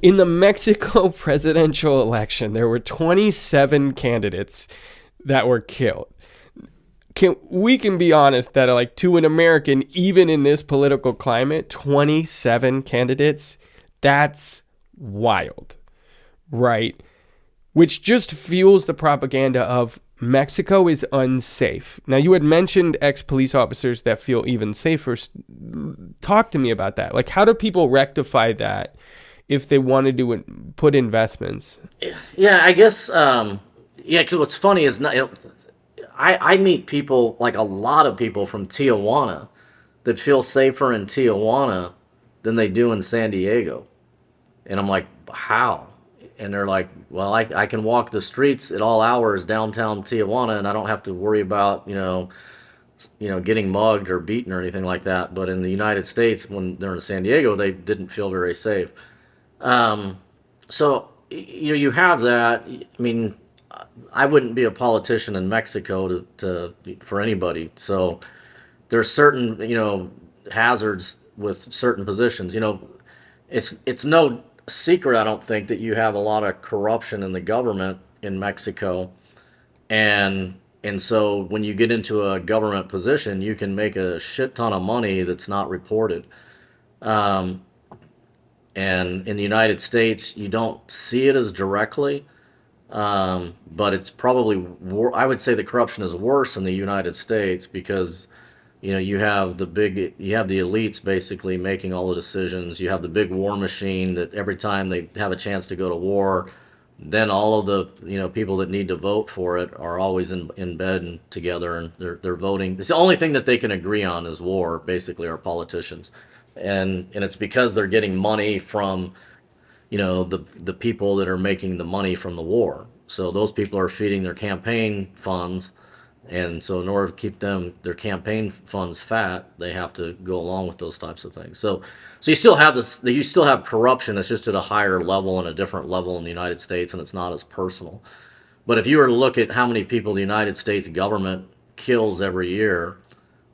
In the Mexico presidential election, there were 27 candidates that were killed. We can be honest that like to an American, even in this political climate, 27 candidates, that's wild, right? Which just fuels the propaganda of Mexico is unsafe. Now, you had mentioned ex-police officers that feel even safer. Talk to me about that. Like, how do people rectify that if they wanted to put investments? Yeah, I guess. Yeah, because what's funny is not. I meet people, like a lot of people from Tijuana, that feel safer in Tijuana than they do in San Diego, and I'm like, how? And they're like, well, I can walk the streets at all hours downtown Tijuana, and I don't have to worry about getting mugged or beaten or anything like that. But in the United States, when they're in San Diego, they didn't feel very safe. Um, so you have that. I mean, I wouldn't be a politician in Mexico to for anybody. So there's certain hazards with certain positions. It's no secret, I don't think, that you have a lot of corruption in the government in Mexico, and so when you get into a government position, you can make a shit ton of money that's not reported. Um, and in the United States, you don't see it as directly, but it's probably I would say the corruption is worse in the United States because you have the elites basically making all the decisions. You have the big war machine that every time they have a chance to go to war, then all of the people that need to vote for it are always in bed and together, and they're voting. It's the only thing that they can agree on is war. Basically, are politicians, and it's because they're getting money from the people that are making the money from the war. So those people are feeding their campaign funds, and so in order to keep their campaign funds fat, they have to go along with those types of things. So you still have this. You still have corruption. It's just at a higher level and a different level in the United States, and it's not as personal. But if you were to look at how many people the United States government kills every year,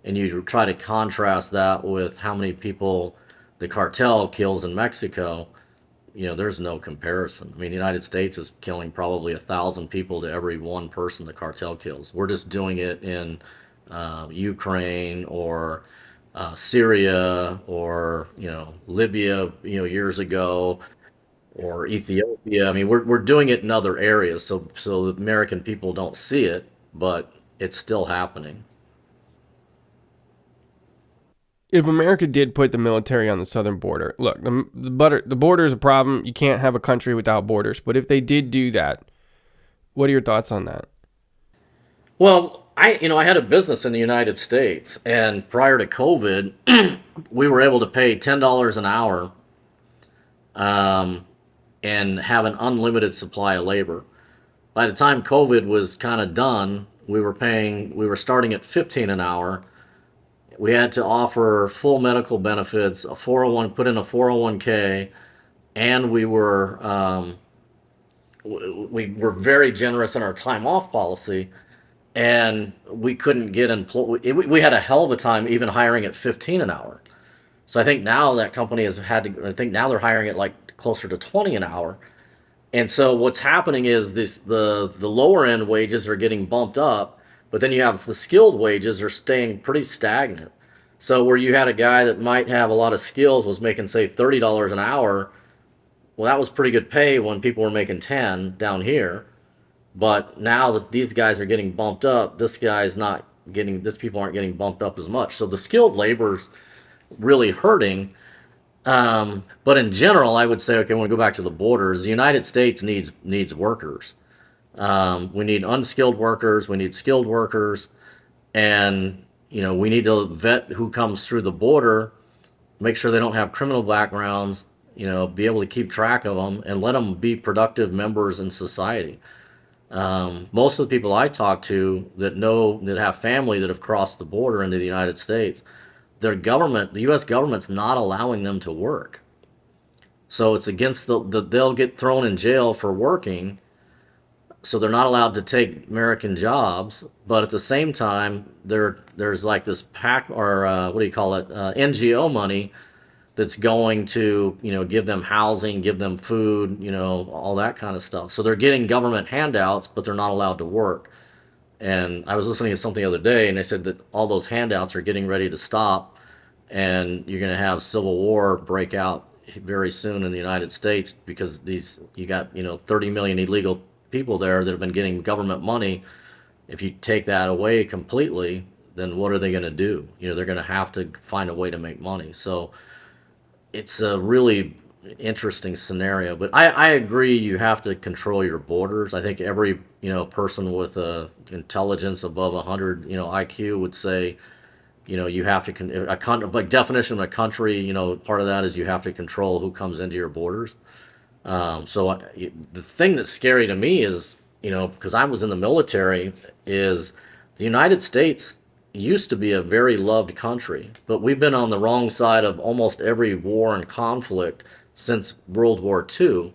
and you try to contrast that with how many people the cartel kills in Mexico, there's no comparison. I mean, the United States is killing probably 1,000 people to every one person the cartel kills. We're just doing it in Ukraine or Syria or Libya, years ago, or Ethiopia. I mean, we're doing it in other areas, so the American people don't see it, but it's still happening. If America did put the military on the southern border, look, the border is a problem. You can't have a country without borders. But if they did do that, what are your thoughts on that? Well, I had a business in the United States, and prior to COVID, we were able to pay $10 an hour, um, and have an unlimited supply of labor. By the time COVID was kind of done, we were starting at 15 an hour. We had to offer full medical benefits, a 401, put in a 401k, and we were very generous in our time off policy, and we couldn't get employed. We had a hell of a time even hiring at 15 an hour. So I think now that company has had to. I think now they're hiring at like closer to 20 an hour. And so what's happening is the lower end wages are getting bumped up, but then you have the skilled wages are staying pretty stagnant. So where you had a guy that might have a lot of skills was making say $30 an hour, well that was pretty good pay when people were making 10 down here. But now that these guys are getting bumped up, this people aren't getting bumped up as much. So the skilled labor's really hurting. But in general, I would say, okay, when we go back to the borders, the United States needs workers. We need unskilled workers, we need skilled workers, and we need to vet who comes through the border, make sure they don't have criminal backgrounds, be able to keep track of them and let them be productive members in society. Most of the people I talk to that have family that have crossed the border into the United States, the U.S. government's not allowing them to work. So it's against they'll get thrown in jail for working. So they're not allowed to take American jobs. But at the same time, there's like this pack or what do you call it, NGO money that's going to, give them housing, give them food, all that kind of stuff. So they're getting government handouts, but they're not allowed to work. And I was listening to something the other day, and they said that all those handouts are getting ready to stop, and you're going to have civil war break out very soon in the United States because you got 30 million illegal people there that have been getting government money. If you take that away completely, then what are they going to do? They're going to have to find a way to make money. So it's a really interesting scenario. But I agree, you have to control your borders. I think every person with a intelligence above 100 IQ would say you have to like definition of a country. Part of that is you have to control who comes into your borders. The thing that's scary to me is, because I was in the military, is the United States used to be a very loved country, but we've been on the wrong side of almost every war and conflict since World War II.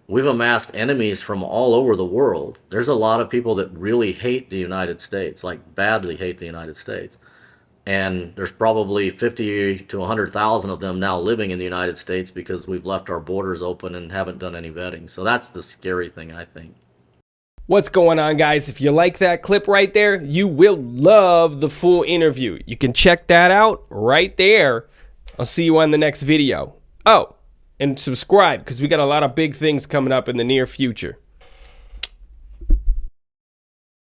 We've amassed enemies from all over the world. There's a lot of people that really hate the United States, like badly hate the United States. And there's probably 50 to 100,000 of them now living in the United States because we've left our borders open and haven't done any vetting. So that's the scary thing, I think. What's going on, guys? If you like that clip right there, you will love the full interview. You can check that out right there. I'll see you on the next video. Oh, and subscribe because we got a lot of big things coming up in the near future.